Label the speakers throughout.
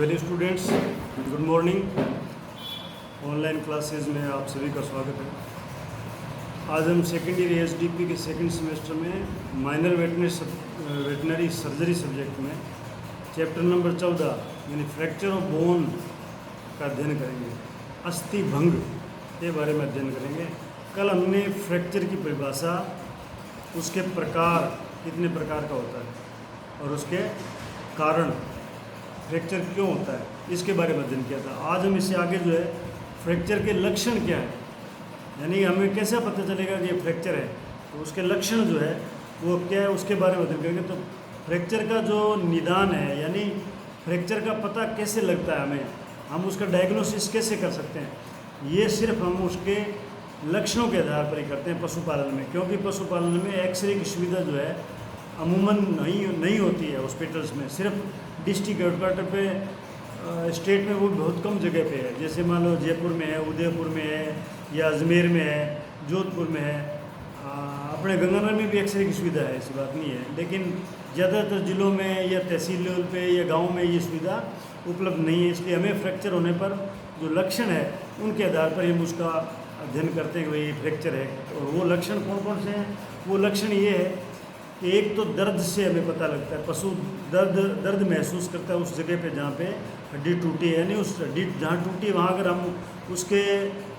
Speaker 1: Well students, good morning. Online classes में आप सभी का स्वागत है। आज हम सेकेंड ईयर एसडीपी के सेकंड सेमेस्टर में माइनर वेटनरी सर्जरी सब्जेक्ट में चैप्टर नंबर 14 यानी फ्रैक्चर ऑफ बोन का अध्ययन करेंगे। अस्थि भंग के बारे में अध्ययन करेंगे। कल हमने फ्रैक्चर की परिभाषा, उसके प्रकार, कितने प्रकार का होता है और उसके कारण, फ्रैक्चर क्यों होता है, इसके बारे में अध्ययन किया था। आज हम इससे आगे जो है फ्रैक्चर के लक्षण क्या है, यानी हमें कैसे पता चलेगा कि ये फ्रैक्चर है, तो उसके लक्षण जो है वो क्या है उसके बारे में अध्ययन करेंगे। तो फ्रैक्चर का जो निदान है, यानी फ्रैक्चर का पता कैसे लगता है, हम उसका डायग्नोसिस कैसे कर सकते हैं, ये सिर्फ हम उसके लक्षणों के आधार पर ही करते हैं पशुपालन में। क्योंकि पशुपालन में एक्सरे की सुविधा जो है अमूमन नहीं होती है हॉस्पिटल्स में, सिर्फ डिस्ट्रिक्ट हेडक्वार्टर पे स्टेट में वो बहुत कम जगह पे है। जैसे मान लो जयपुर में है, उदयपुर में है, या अजमेर में है, जोधपुर में है। अपने गंगानगर में भी एक्सरे की सुविधा है, ऐसी बात नहीं है, लेकिन ज़्यादातर ज़िलों में या तहसील लेवल पे या गांव में ये सुविधा उपलब्ध नहीं है। इसलिए हमें फ्रैक्चर होने पर जो लक्षण है उनके आधार पर हम उसका अध्ययन करते हैं कि भाई फ्रैक्चर है। और वो लक्षण कौन कौन से हैं? वो लक्षण ये है, एक तो दर्द से हमें पता लगता है, पशु दर्द महसूस करता है उस जगह पे जहाँ पे हड्डी टूटी है, यानी उस हड्डी जहाँ टूटी है वहाँ अगर हम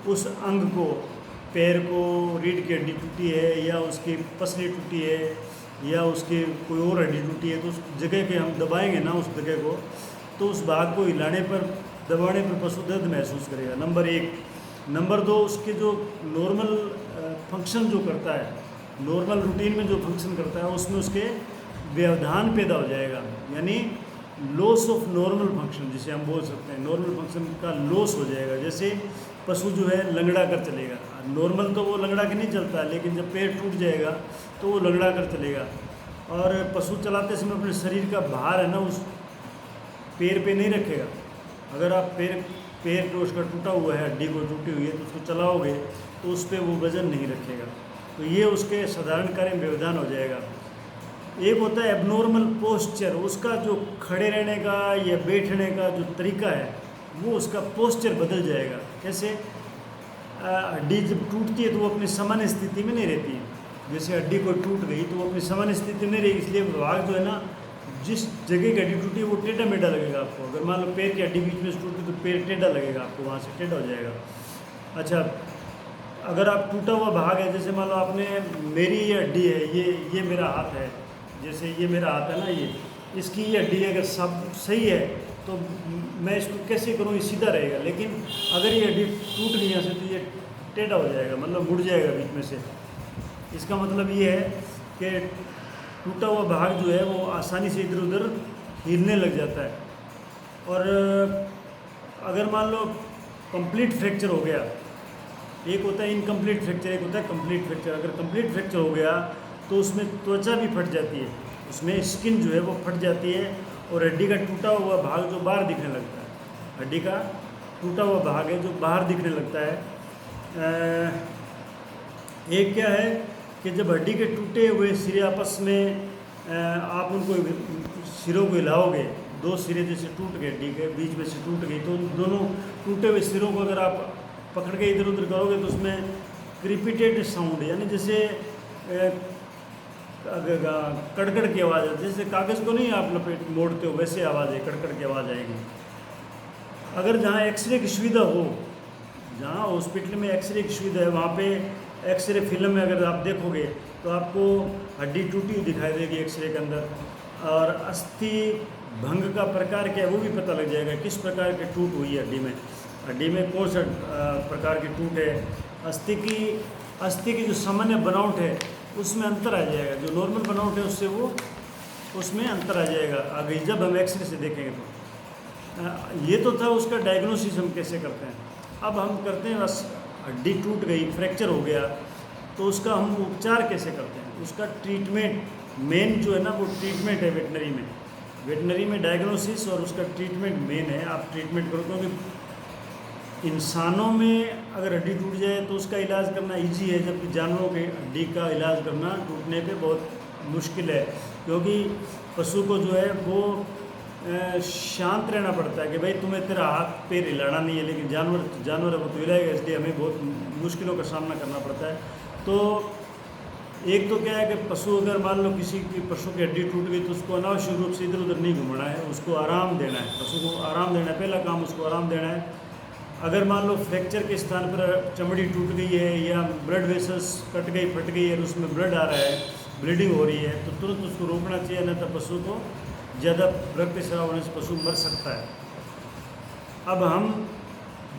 Speaker 1: उस अंग को, पैर को, रीढ़ की हड्डी टूटी है या उसकी पसली टूटी है या उसकी कोई और हड्डी टूटी है, तो उस जगह पे हम दबाएंगे ना उस जगह को, तो उस भाग को हिलाने पर, दबाने पर पशु दर्द महसूस करेगा, नंबर एक। नंबर दो, उसके जो नॉर्मल फंक्शन जो करता है, नॉर्मल रूटीन में जो फंक्शन करता है उसमें उसके व्यवधान पैदा हो जाएगा, यानी लॉस ऑफ नॉर्मल फंक्शन जिसे हम बोल सकते हैं, नॉर्मल फंक्शन का लॉस हो जाएगा। जैसे पशु जो है लंगड़ा कर चलेगा, नॉर्मल तो वो लंगड़ा के नहीं चलता, लेकिन जब पैर टूट जाएगा तो वो लंगड़ा कर चलेगा। और पशु चलाते समय अपने शरीर का भार है ना उस पैर पे नहीं रखेगा। अगर आप पैर तो उसका टूटा हुआ है, हड्डी को टूटी हुई है, तो उसको चलाओगे तो उस पर वो वजन नहीं रखेगा, तो ये उसके साधारण कार्य में व्यवधान हो जाएगा। एक होता है एबनॉर्मल पोस्चर, उसका जो खड़े रहने का या बैठने का जो तरीका है वो उसका पोस्चर बदल जाएगा। कैसे? हड्डी जब टूटती है तो वो अपनी सामान्य स्थिति में नहीं रहती है। जैसे हड्डी को टूट गई तो वो अपनी सामान्य स्थिति में नहीं रहेगी, इसलिए भाग जो है ना, जिस जगह की हड्डी टूटी है वो टेढ़ा मेढ़ा लगेगा आपको। अगर मान लो पैर की हड्डी बीच में से टूटी तो पैर टेढ़ा लगेगा आपको, वहाँ से टेढ़ा हो जाएगा। अच्छा, अगर आप टूटा हुआ भाग है, जैसे मान लो आपने, मेरी ये हड्डी है, ये मेरा हाथ है, जैसे ये मेरा हाथ है ना, ये इसकी ये हड्डी अगर सब सही है तो मैं इसको कैसे करूँ, ये सीधा रहेगा। लेकिन अगर ये हड्डी टूट गई यहाँ से तो ये टेढ़ा हो जाएगा, मतलब मुड़ जाएगा बीच में से। इसका मतलब ये है कि टूटा हुआ भाग जो है वो आसानी से इधर उधर हिलने लग जाता है। और अगर मान लो कंप्लीट फ्रैक्चर हो गया, एक होता है इनकम्प्लीट फ्रैक्चर, एक होता है कंप्लीट फ्रैक्चर। अगर कंप्लीट फ्रैक्चर हो गया तो उसमें त्वचा भी फट जाती है, उसमें स्किन जो है वो फट जाती है और हड्डी का टूटा हुआ भाग जो बाहर दिखने लगता है, हड्डी का टूटा हुआ भाग है जो बाहर दिखने लगता है। एक क्या है कि जब हड्डी के टूटे हुए सिरे आपस में आप उनको सिरों को हिलाओगे, दो सिरे जैसे टूट गए, हड्डी के बीच में से टूट गई, तो दोनों टूटे हुए सिरों को अगर आप पकड़ के इधर उधर करोगे तो उसमें क्रिपिटेड साउंड, यानी जैसे कड़कड़ की आवाज़ है, जैसे कागज़ को नहीं आप लपेट मोड़ते हो वैसे आवाज़ है, कड़कड़ की आवाज़ आएगी। अगर जहाँ एक्सरे की सुविधा हो, जहाँ हॉस्पिटल में एक्सरे की सुविधा है, वहाँ पे एक्सरे फिल्म में अगर आप देखोगे तो आपको हड्डी टूटी हुई दिखाई देगी एक्सरे के अंदर। और अस्थि भंग का प्रकार क्या है वो भी पता लग जाएगा, किस प्रकार की टूट हुई है हड्डी में कौन सा प्रकार की टूट है। अस्थि की जो सामान्य बनावट है उसमें अंतर आ जाएगा, जो नॉर्मल बनावट है उससे वो उसमें अंतर आ जाएगा आगे जब हम एक्सरे से देखेंगे तो। ये तो था उसका डायग्नोसिस हम कैसे करते हैं। अब हम करते हैं, बस हड्डी टूट गई, फ्रैक्चर हो गया, तो उसका हम उपचार कैसे करते हैं, उसका ट्रीटमेंट मेन जो है ना वो ट्रीटमेंट है वेटनरी में डायग्नोसिस और उसका ट्रीटमेंट मेन है। आप ट्रीटमेंट करो, क्योंकि इंसानों में अगर हड्डी टूट जाए तो उसका इलाज करना इजी है, जबकि जानवरों के हड्डी का इलाज करना टूटने पे बहुत मुश्किल है। क्योंकि पशु को जो है वो शांत रहना पड़ता है कि भाई तुम्हें तेरा हाथ पैर हिलाना नहीं है, लेकिन जानवर है वो तो हिलाएगा, इसलिए हमें बहुत मुश्किलों का सामना करना पड़ता है। तो एक तो क्या है कि पशु अगर मान लो किसी की पशु की हड्डी टूट गई तो उसको अनावश्यक रूप से इधर उधर नहीं घुमाना है, उसको आराम देना है, पशु को आराम देना है, पहला काम उसको आराम देना है। अगर मान लो फ्रैक्चर के स्थान पर चमड़ी टूट गई है या ब्लड वेसल्स कट गई फट गई है और उसमें ब्लड आ रहा है, ब्लीडिंग हो रही है, तो तुरंत उसको रोकना चाहिए, नहीं तो पशु को ज़्यादा रक्तस्राव होने से पशु मर सकता है। अब हम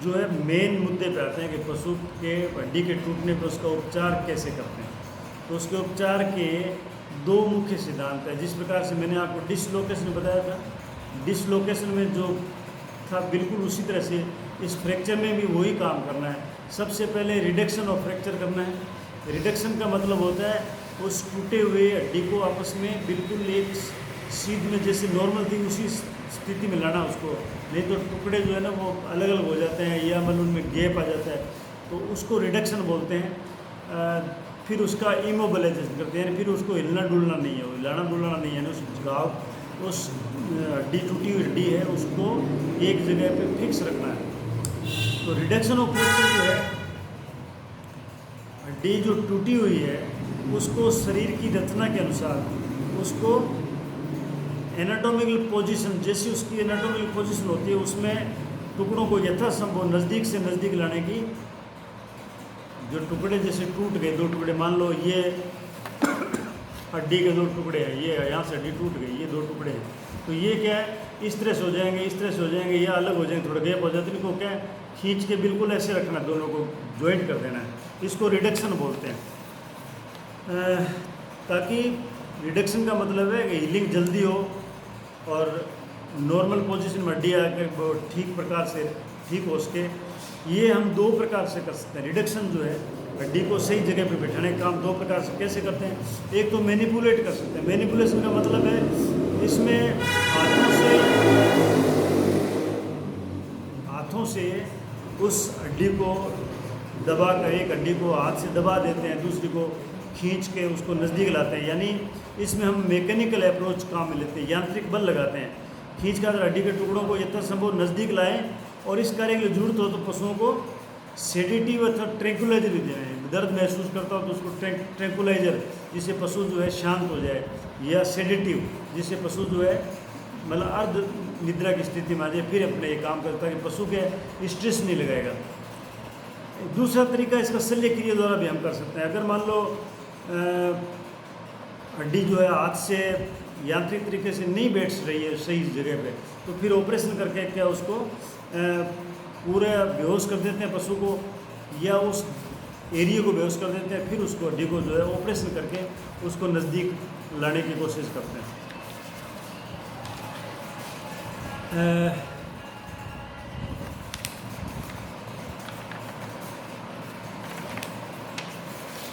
Speaker 1: जो है मेन मुद्दे पे आते हैं कि पशु के हड्डी के टूटने पर उसका उपचार कैसे करते हैं। तो उसके उपचार के दो मुख्य सिद्धांत है। जिस प्रकार से मैंने आपको डिसलोकेशन बताया था, डिसलोकेशन में जो था बिल्कुल उसी तरह से इस फ्रैक्चर में भी वही काम करना है। सबसे पहले रिडक्शन ऑफ फ्रैक्चर करना है। रिडक्शन का मतलब होता है उस टूटे हुए हड्डी को आपस में बिल्कुल एक सीध में जैसे नॉर्मल थी उसी स्थिति में लाना उसको, नहीं तो टुकड़े जो है ना वो अलग अलग हो जाते हैं या मतलब उनमें गैप आ जाता है, तो उसको रिडक्शन बोलते हैं। फिर उसका इमोबिलाइजेशन करते हैं, फिर उसको हिलना डुलना नहीं है, हिलाना डुलना नहीं है, उस घाव उस हड्डी टूटी हुई हड्डी है उसको एक जगह पे फिक्स रखना है। तो रिडक्शन ऑफ फ्रैक्चर जो है, हड्डी जो टूटी हुई है उसको शरीर की रचना के अनुसार उसको एनाटॉमिकल पोजीशन, जैसी उसकी एनाटॉमिकल पोजीशन होती है उसमें टुकड़ों को यथासंभव नज़दीक से नज़दीक लाने की, जो टुकड़े जैसे टूट गए, दो टुकड़े मान लो ये हड्डी के दो टुकड़े हैं, ये यहाँ से हड्डी टूट गई, ये दो टुकड़े हैं, तो ये क्या है इस तरह से हो जाएंगे, इस तरह से हो जाएंगे, या अलग हो जाएंगे, थोड़ा गैप हो जाता है, इनको क्या है खींच के बिल्कुल ऐसे रखना, दोनों को ज्वाइंट कर देना है, इसको रिडक्शन बोलते हैं। ताकि रिडक्शन का मतलब है कि हीलिंग जल्दी हो और नॉर्मल पोजीशन में हड्डी आकर वो ठीक प्रकार से ठीक हो सके। ये हम दो प्रकार से कर सकते हैं। रिडक्शन जो है हड्डी को सही जगह पे बैठाने का काम दो प्रकार से कैसे करते हैं। एक तो मैनिपुलेट कर सकते हैं। मैनिपुलेशन का मतलब है इसमें हाथों से उस हड्डी को दबा कर, एक हड्डी को हाथ से दबा देते हैं, दूसरी को खींच के उसको नज़दीक लाते हैं, यानी इसमें हम मैकेनिकल अप्रोच काम में लेते हैं, यांत्रिक बल लगाते हैं। खींच कर हड्डी के टुकड़ों को यथासंभव नज़दीक लाएं और इस कार्य के लिए जरूरत हो तो पशुओं को सेडेटिव अथवा ट्रैंकुलाइजर भी दें। दर्द महसूस करता हो तो उसको ट्रैंकुलाइजर जिससे पशु जो है शांत हो जाए, या सेडेटिव जिससे पशु जो है मतलब अर्ध निद्रा की स्थिति में आ जाए, फिर अपने ये काम करता है कि पशु के स्ट्रेस नहीं लगाएगा। दूसरा तरीका इसका शल्य क्रिया द्वारा भी हम कर सकते हैं। अगर मान लो हड्डी जो है हाथ से यांत्रिक तरीके से नहीं बैठ रही है सही जगह पे, तो फिर ऑपरेशन करके क्या उसको पूरे बेहोश कर देते हैं पशु को, या उस एरिया को बेहोश कर देते हैं, फिर उसको हड्डी को जो है ऑपरेशन करके उसको नज़दीक लाने की कोशिश करते हैं।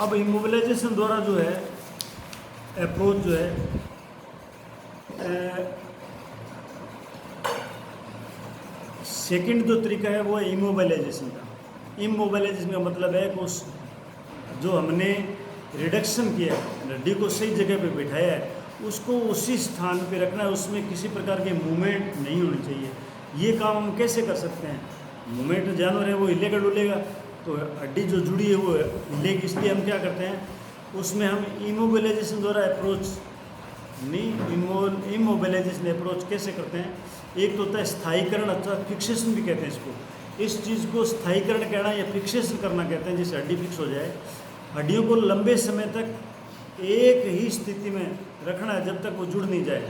Speaker 1: अब इमोबिलाइजेशन द्वारा जो है अप्रोच जो है सेकंड जो तरीका है वो है इमोबिलाइजेशन का। इमोबिलाइजेशन का मतलब है कि उस जो हमने रिडक्शन किया है, हड्डी को सही जगह पे बिठाया है, उसको उसी स्थान पे रखना है, उसमें किसी प्रकार के मूवमेंट नहीं होनी चाहिए। ये काम हम कैसे कर सकते हैं। मूवमेंट जानवर है वो हिलेगा डुलेगा, तो हड्डी जो जुड़ी है वो हिलेगी, इसलिए हम क्या करते हैं उसमें हम इमोबिलाइजेशन द्वारा अप्रोच नहीं, इमोबिलाइजेशन अप्रोच कैसे करते हैं। एक तो होता है स्थायीकरण अथवा फिक्सेशन भी कहते हैं इसको। इस चीज़ को स्थायीकरण कहना या फिक्सेशन करना कहते हैं, जिससे हड्डी फिक्स हो जाए। हड्डियों को लंबे समय तक एक ही स्थिति में रखना है जब तक वो जुड़ नहीं जाए,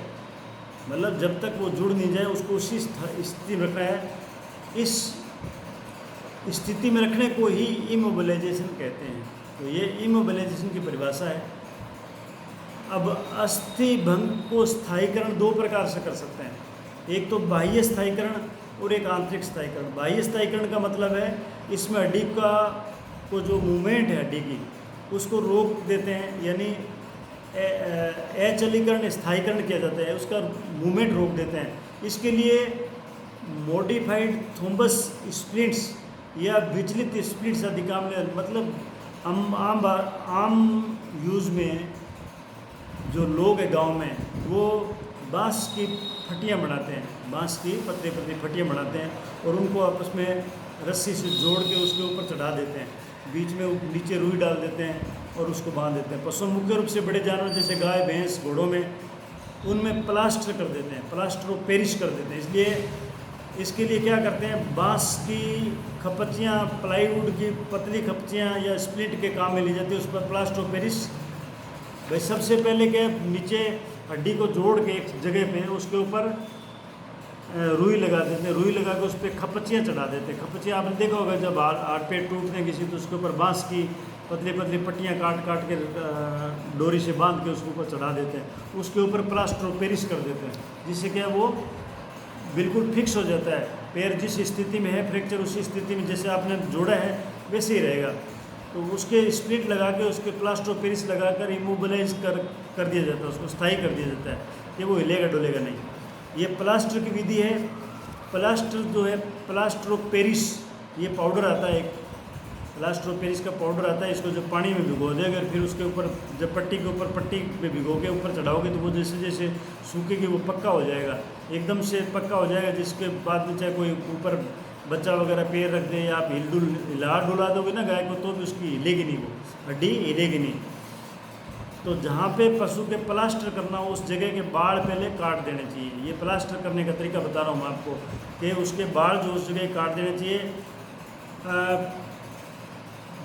Speaker 1: मतलब जब तक वो जुड़ नहीं जाए उसको उसी स्थिति में रखना है। इस स्थिति में रखने को ही इमोबिलाइजेशन कहते हैं। तो ये इमोबिलाइजेशन की परिभाषा है। अब अस्थि भंग को स्थायीकरण दो प्रकार से कर सकते हैं। एक तो बाह्य स्थायीकरण और एक आंतरिक स्थायीकरण। बाह्य स्थायीकरण का मतलब है इसमें हड्डी का को जो मूवमेंट है हड्डी की उसको रोक देते हैं, यानी अचलीकरण स्थायीकरण किया जाता है, उसका मूवमेंट रोक देते हैं। इसके लिए मॉडिफाइड थॉम्बस स्प्लिंट्स या विचलित स्प्लिंट्स आदि काम में, मतलब आम यूज़ में जो लोग हैं गांव में वो बांस की फटियाँ बनाते हैं, बांस की पतली पतली फटियाँ बनाते हैं और उनको आपस में रस्सी से जोड़ के उसके ऊपर चढ़ा देते हैं, बीच में नीचे रुई डाल देते हैं और उसको बांध देते हैं। पशु मुख्य रूप से बड़े जानवर जैसे गाय भैंस घोड़ों में उनमें प्लास्टर कर देते हैं, प्लास्टर ऑफ पेरिस कर देते हैं। इसलिए इसके लिए क्या करते हैं, बांस की खपचियाँ, प्लाईवुड की पतली खपचियाँ या स्प्लिट के काम में ली जाती है, उस पर प्लास्टर ऑफ पेरिस। भाई सबसे पहले क्या, नीचे हड्डी को जोड़ के एक जगह पे उसके ऊपर रुई लगा देते हैं, रुई लगा के उस पर खपचियाँ चढ़ा देते हैं। खपचियाँ आपने देखा होगा जब हाथ पेट टूटते हैं किसी, तो उसके ऊपर बांस की पतली पतली पट्टियाँ काट काट के डोरी से बांध के उसके ऊपर चढ़ा देते हैं, उसके ऊपर प्लास्टर ऑफ पेरिस कर देते हैं, जिससे क्या वो बिल्कुल फिक्स हो जाता है। पैर जिस स्थिति में है फ्रैक्चर, उसी स्थिति में जैसे आपने जोड़ा है वैसे ही रहेगा। तो उसके स्प्लिट लगा के उसके प्लास्टर ऑफ पेरिस लगा कर इमोबिलाइज कर दिया जाता है, उसको स्थायी कर दिया जाता है कि वो हिलेगा डुलेगा नहीं। ये प्लास्टर की विधि है। प्लास्टर जो है, प्लास्टर ऑफ पेरिस, ये पाउडर आता है, एक प्लास्टर ऑफ पेरिस का पाउडर आता है। इसको जब पानी में भिगो देगा, अगर फिर उसके ऊपर जब पट्टी के ऊपर पट्टी में भिगो के ऊपर चढ़ाओगे तो वो जैसे जैसे सूखेगी वो पक्का हो जाएगा, एकदम से पक्का हो जाएगा, जिसके बाद में चाहे कोई ऊपर बच्चा वगैरह पैर रख दे या आप हिला डुला दोगे ना गाय को, तो भी उसकी हिलेगी नहीं, वो हड्डी हिलेगी नहीं। तो जहाँ पे पशु के प्लास्टर करना हो उस जगह के बाल पहले काट देने चाहिए। ये प्लास्टर करने का तरीका बता रहा हूँ मैं आपको कि उसके बाल जो उस जगह काट देने चाहिए।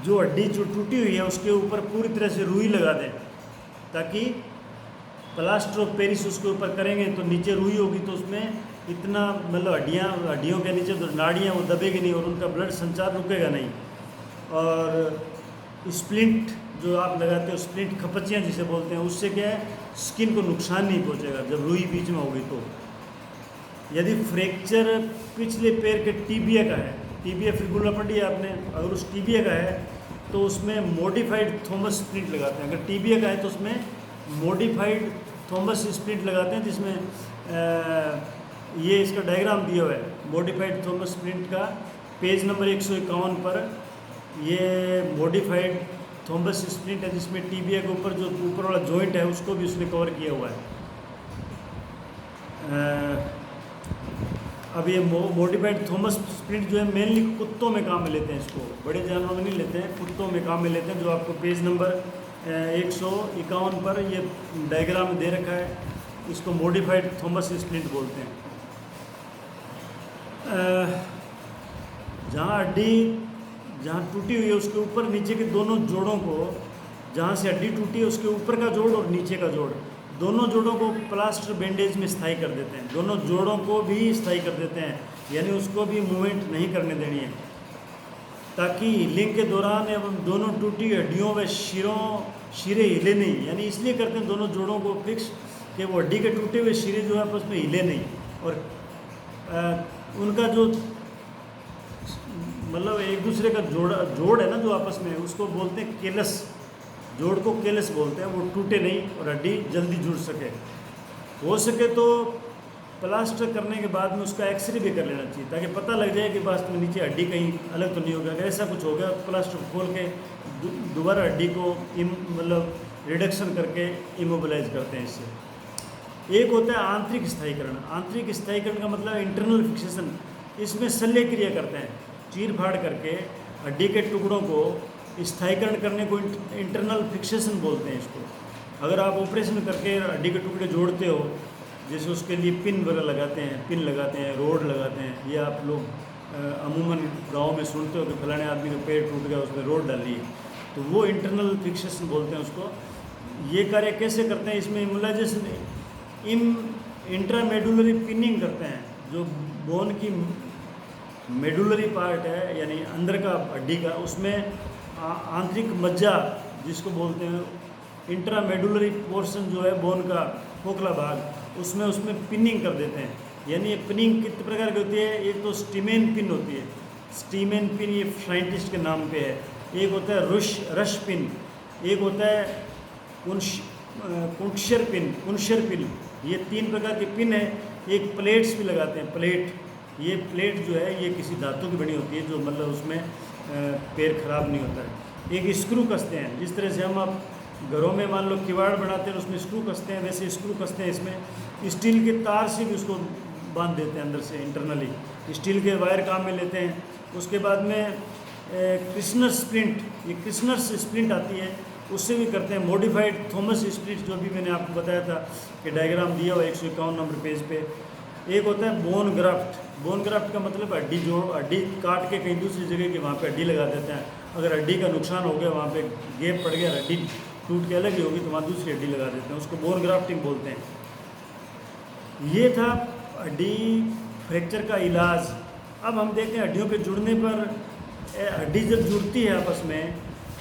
Speaker 1: जो हड्डी जो टूटी हुई है उसके ऊपर पूरी तरह से रुई लगा दें, ताकि प्लास्टर ऑफ पेरिस उसके ऊपर करेंगे तो नीचे रुई होगी, तो उसमें इतना मतलब हड्डियों के नीचे जो नाड़ियाँ वो दबेगी नहीं और उनका ब्लड संचार रुकेगा नहीं। और स्प्लिंट जो आप लगाते हो, स्प्लिंट खपचियाँ जिसे बोलते हैं, उससे क्या है स्किन को नुकसान नहीं पहुंचेगा जब रुई बीच में होगी। तो यदि फ्रैक्चर पिछले पैर के टीबिया का है, टीबिया फिबुला पढ़ी है आपने, अगर उस टीबिया का है तो उसमें मॉडिफाइड थॉमस स्प्लिंट लगाते हैं। अगर टीबिया का है तो उसमें मॉडिफाइड थॉमस स्प्लिंट लगाते हैं, जिसमें ये इसका डायग्राम दिया हुआ है मॉडिफाइड थॉमस स्प्लिंट का, पेज नंबर 151 पर। ये मॉडिफाइड थॉमस स्प्लिंट है, जिसमें टीबिया के ऊपर जो ऊपर वाला जॉइंट है उसको भी उसने कवर किया हुआ है। अब ये मॉडिफाइड थॉमस स्प्लिंट जो है मेनली कुत्तों में काम में लेते हैं, इसको बड़े जानवरों में नहीं लेते हैं, कुत्तों में काम में लेते हैं। जो आपको पेज नंबर 151 पर ये डायग्राम दे रखा है, इसको मॉडिफाइड थॉमस स्प्लिंट बोलते हैं। जहाँ हड्डी जहाँ टूटी हुई है उसके ऊपर नीचे के दोनों जोड़ों को, जहाँ से हड्डी टूटी है उसके ऊपर का जोड़ और नीचे का जोड़, दोनों जोड़ों को प्लास्टर बैंडेज में स्थायी कर देते हैं। दोनों जोड़ों को भी स्थायी कर देते हैं, यानी उसको भी मूवमेंट नहीं करने देनी है, ताकि हीलिंग के दौरान एवं दोनों टूटी हड्डियों व शिरे हिले नहीं। यानी इसलिए करते हैं दोनों जोड़ों को फिक्स कि वो हड्डी के टूटे हुए शिरे जो है आपस में हिले नहीं, और उनका जो मतलब एक दूसरे का जोड़ है ना जो आपस में, उसको बोलते हैं केलस, जोड़ को केलस बोलते हैं। वो टूटे नहीं और हड्डी जल्दी जुड़ सके। हो सके तो प्लास्टर करने के बाद में उसका एक्सरे भी कर लेना चाहिए, ताकि पता लग जाए कि वास्तव में नीचे हड्डी कहीं अलग तो नहीं होगा। अगर ऐसा कुछ हो गया प्लास्टर खोल के दोबारा हड्डी को मतलब रिडक्शन करके इमोबिलाइज करते हैं। इससे एक होता है आंतरिक स्थायीकरण। आंतरिक स्थायीकरण का मतलब इंटरनल फिक्सेशन। इसमें शल्य क्रिया करते हैं, चीर फाड़ करके हड्डी के टुकड़ों को स्थायीकरण करने को इंटरनल फिक्सेशन बोलते हैं इसको। अगर आप ऑपरेशन करके हड्डी के टुकड़े जोड़ते हो, जैसे उसके लिए पिन वगैरह लगाते हैं, पिन लगाते हैं, रोड लगाते हैं, या आप लोग अमूमन गांव में सुनते हो कि फलाने आदमी का पैर टूट गया उसमें रोड डाली है, तो वो इंटरनल फिक्सेशन बोलते हैं उसको। ये कार्य कैसे करते हैं, इसमें इमोलाइजेशन इंट्रामेडुलरी पिनिंग करते हैं। जो बोन की मेडुलरी पार्ट है, यानी अंदर का हड्डी का, उसमें आंतरिक मज्जा जिसको बोलते हैं, इंट्रामेडुलरी पोर्शन जो है बोन का खोखला भाग, उसमें पिनिंग कर देते हैं। यानी ये पिनिंग कितने प्रकार की होती है। एक तो स्टीमेन पिन होती है, स्टीमेन पिन ये साइंटिस्ट के नाम पे है। एक होता है रश पिन, एक होता है कुंशर पिन। ये 3 प्रकार के पिन है। एक प्लेट्स भी लगाते हैं, प्लेट। ये प्लेट जो है ये किसी धातु की बनी होती है, जो मतलब उसमें पैर खराब नहीं होता है। एक स्क्रू कसते हैं, जिस तरह से हम आप घरों में मान लो किवाड़ बनाते हैं उसमें स्क्रू कसते हैं, वैसे स्क्रू कसते हैं इसमें। स्टील के तार से भी उसको बांध देते हैं अंदर से इंटरनली, स्टील के वायर काम में लेते हैं। उसके बाद में क्रिश्नर स्प्लिंट, ये क्रिश्नर स्प्लिंट आती है, उससे भी करते हैं। मॉडिफाइड थॉमस स्प्लिंट जो भी मैंने आपको बताया था कि डायग्राम दिया हुआ 151 नंबर पेज पे। एक होता है बोन ग्राफ्ट। बोन ग्राफ्ट का मतलब हड्डी हड्डी काट के कहीं दूसरी जगह की वहाँ पे हड्डी लगा देते हैं। अगर हड्डी का नुकसान हो गया, वहाँ पे गैप पड़ गया, हड्डी टूट के अलग ही होगी, तो वहाँ दूसरी हड्डी लगा देते हैं, उसको बोन ग्राफ्टिंग बोलते हैं। ये था हड्डी फ्रैक्चर का इलाज। अब हम देखते हैं हड्डियों के जुड़ने पर, हड्डी जब जुड़ती है आपस में,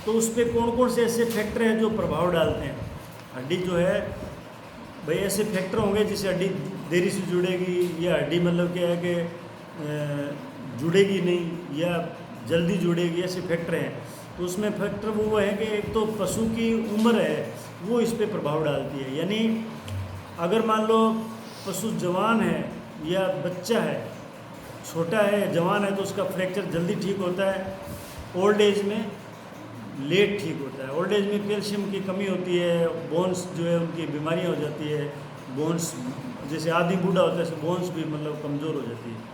Speaker 1: तो उस पर कौन कौन से ऐसे फैक्टर हैं जो प्रभाव डालते हैं। हड्डी जो है भाई, ऐसे फैक्टर होंगे जिससे हड्डी देरी से जुड़ेगी, या हड्डी मतलब क्या है कि जुड़ेगी नहीं या जल्दी जुड़ेगी, ऐसे फैक्टर हैं। तो उसमें फैक्टर वो है कि एक तो पशु की उम्र है, वो इस पर प्रभाव डालती है। यानी अगर मान लो पशु जवान है या बच्चा है, छोटा है जवान है, तो उसका फ्रैक्चर जल्दी ठीक होता है, ओल्ड एज में लेट ठीक होता है। ओल्ड एज में कैल्शियम की कमी होती है, बोन्स जो है उनकी बीमारियां हो जाती है, बोन्स जैसे आदमी बूढ़ा होता है ऐसे बोन्स भी मतलब कमज़ोर हो जाती है।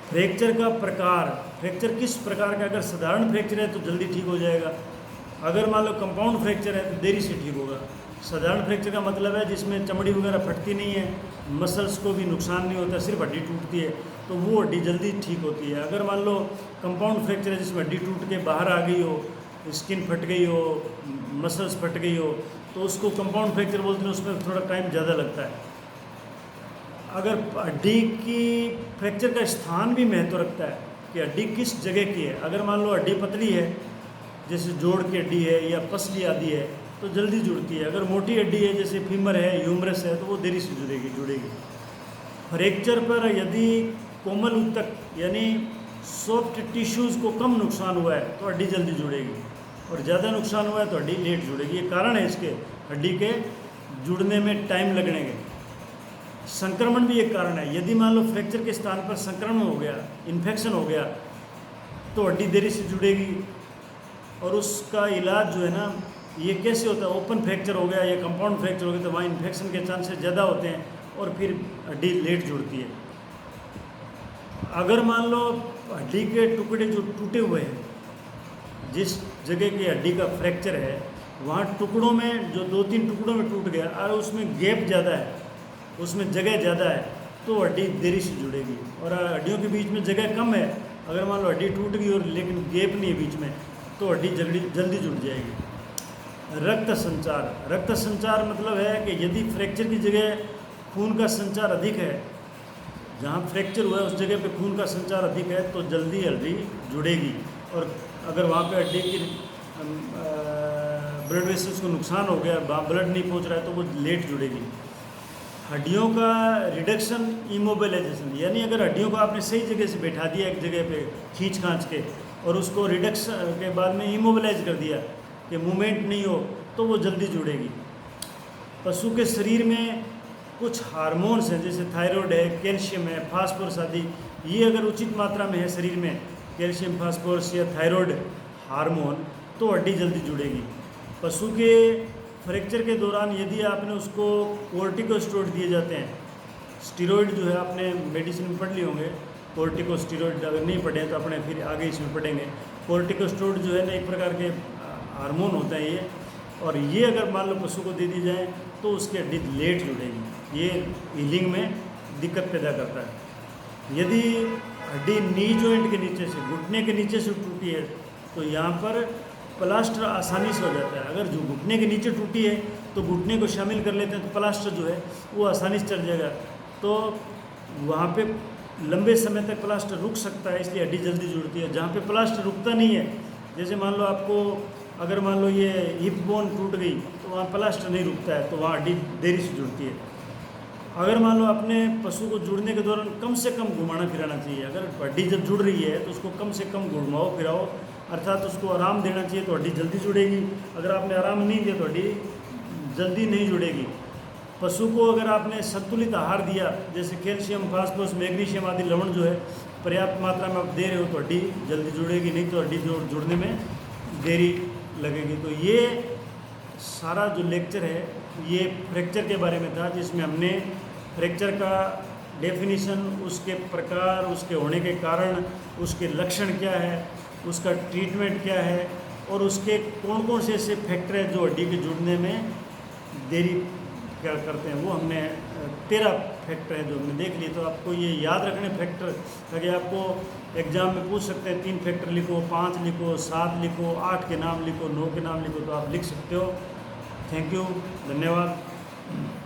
Speaker 1: फ्रैक्चर का प्रकार, फ्रैक्चर किस प्रकार का, अगर साधारण फ्रैक्चर है तो जल्दी ठीक हो जाएगा, अगर मान लो कंपाउंड फ्रैक्चर है तो देरी से ठीक होगा। साधारण फ्रैक्चर का मतलब है जिसमें चमड़ी वगैरह फटती नहीं है, मसल्स को भी नुकसान नहीं होता, सिर्फ हड्डी टूटती है, तो वो हड्डी जल्दी ठीक होती है। अगर मान लो कंपाउंड फ्रैक्चर है जिसमें हड्डी टूट के बाहर आ गई हो, स्किन फट गई हो, मसल्स फट गई हो, तो उसको कंपाउंड फ्रैक्चर बोलते हैं, उसमें थोड़ा टाइम ज़्यादा लगता है। अगर हड्डी की फ्रैक्चर का स्थान भी महत्व रखता है कि हड्डी किस जगह की है। अगर मान लो हड्डी पतली है, जैसे जोड़ की हड्डी है या पसली आदि है, तो जल्दी जुड़ती है। अगर मोटी हड्डी है जैसे फीमर है, ह्यूमरस है, तो वो देरी से जुड़ेगी। फ्रैक्चर पर यदि कोमल ऊतक यानी सॉफ्ट टिश्यूज़ को कम नुकसान हुआ है तो हड्डी जल्दी जुड़ेगी, और ज़्यादा नुकसान हुआ है तो हड्डी लेट जुड़ेगी। ये कारण है इसके हड्डी के जुड़ने में टाइम लगने के। संक्रमण भी एक कारण है। यदि मान लो फ्रैक्चर के स्थान पर संक्रमण हो गया, इन्फेक्शन हो गया, तो हड्डी देरी से जुड़ेगी। और उसका इलाज जो है ना, ये कैसे होता है, ओपन फ्रैक्चर हो गया या कंपाउंड फ्रैक्चर हो गया तो वहाँ इन्फेक्शन के चांसेस ज़्यादा होते हैं और फिर हड्डी लेट जुड़ती है। अगर मान लो हड्डी के टुकड़े जो टूटे हुए हैं, जिस जगह की हड्डी का फ्रैक्चर है वहाँ टुकड़ों में जो 2-3 टुकड़ों में टूट गया और उसमें गैप ज़्यादा है, उसमें जगह ज़्यादा है, तो हड्डी देरी से जुड़ेगी। और हड्डियों के बीच में जगह कम है, अगर मान लो हड्डी टूट गई और लेकिन गैप नहीं है बीच में, तो हड्डी जल्दी जुड़ जाएगी। रक्त संचार, रक्त संचार मतलब है कि यदि फ्रैक्चर की जगह खून का संचार अधिक है, जहाँ फ्रैक्चर हुआ है उस जगह पे खून का संचार अधिक है, तो जल्दी हड्डी जुड़ेगी। और अगर वहाँ पे हड्डी की ब्लड वेसल्स को नुकसान हो गया, वहाँ ब्लड नहीं पहुँच रहा है, तो वो लेट जुड़ेगी। हड्डियों का रिडक्शन, इमोबिलाइजेशन, यानी अगर हड्डियों को आपने सही जगह से बैठा दिया एक जगह पे खींच खांच के, और उसको रिडक्शन के बाद में इमोबिलाइज कर दिया कि मूवमेंट नहीं हो, तो वो जल्दी जुड़ेगी। पशु के शरीर में कुछ हार्मोन्स हैं, जैसे थायराइड है, कैल्शियम है, फास्फोरस आदि, ये अगर उचित मात्रा में है शरीर में, कैल्शियम, फास्फोरस या थायराइड हार्मोन, तो हड्डी जल्दी जुड़ेगी। पशु के फ्रैक्चर के दौरान यदि आपने उसको कोर्टिकोस्टेरॉइड दिए जाते हैं, स्टेरॉइड जो है आपने मेडिसिन में पढ़ लिए होंगे, कोर्टिकोस्टेरॉइड अगर नहीं पढ़े तो अपने फिर आगे इसमें पढ़ेंगे। कोर्टिकोस्टेरॉइड जो है ना एक प्रकार के हार्मोन होता है ये, और ये अगर मान लो पशु को दे दी जाए तो उसकी हड्डी लेट जुड़ेगी, ये हीलिंग में दिक्कत पैदा करता है। यदि हड्डी नी जॉइंट के नीचे से, घुटने के नीचे से टूटी है, तो यहाँ पर प्लास्टर आसानी से हो जाता है। अगर जो घुटने के नीचे टूटी है तो घुटने को शामिल कर लेते हैं, तो प्लास्टर जो है वो आसानी से चल जाएगा, तो वहाँ पे लंबे समय तक प्लास्टर रुक सकता है, इसलिए हड्डी जल्दी जुड़ती है। जहाँ पे प्लास्टर रुकता नहीं है, जैसे मान लो आपको अगर मान लो ये हिप बोन टूट गई, तो वहाँ प्लास्टर नहीं रुकता है, तो वहाँ हड्डी देरी से जुड़ती है। अगर मान लो अपने पशु को जुड़ने के दौरान कम से कम घुमाना फिराना चाहिए। अगर हड्डी जब जुड़ रही है तो उसको कम से कम घुमाओ फिराओ, अर्थात उसको आराम देना चाहिए, तो हड्डी जल्दी जुड़ेगी। अगर आपने आराम नहीं दिया तो हड्डी जल्दी नहीं जुड़ेगी। पशु को अगर आपने संतुलित आहार दिया, जैसे कैल्शियम, फास्फोरस, मैग्नीशियम आदि लवण जो है पर्याप्त मात्रा में आप दे रहे हो, तो हड्डी जल्दी जुड़ेगी, नहीं तो हड्डी जुड़ने में देरी लगेगी। तो ये सारा जो लेक्चर है ये फ्रैक्चर के बारे में था, जिसमें हमने फ्रैक्चर का डेफिनेशन, उसके प्रकार, उसके होने के कारण, उसके लक्षण क्या है, उसका ट्रीटमेंट क्या है, और उसके कौन कौन से ऐसे फैक्टर हैं जो हड्डी के जुड़ने में देरी क्या करते हैं, वो हमने 13 फैक्टर हैं जो हमने देख लिए। तो आपको ये याद रखने फैक्टर, ताकि आपको एग्ज़ाम में पूछ सकते हैं 3 फैक्टर लिखो, 5 लिखो, 7 लिखो, 8 के नाम लिखो, 9 के नाम लिखो, तो आप लिख सकते हो। थैंक यू, धन्यवाद।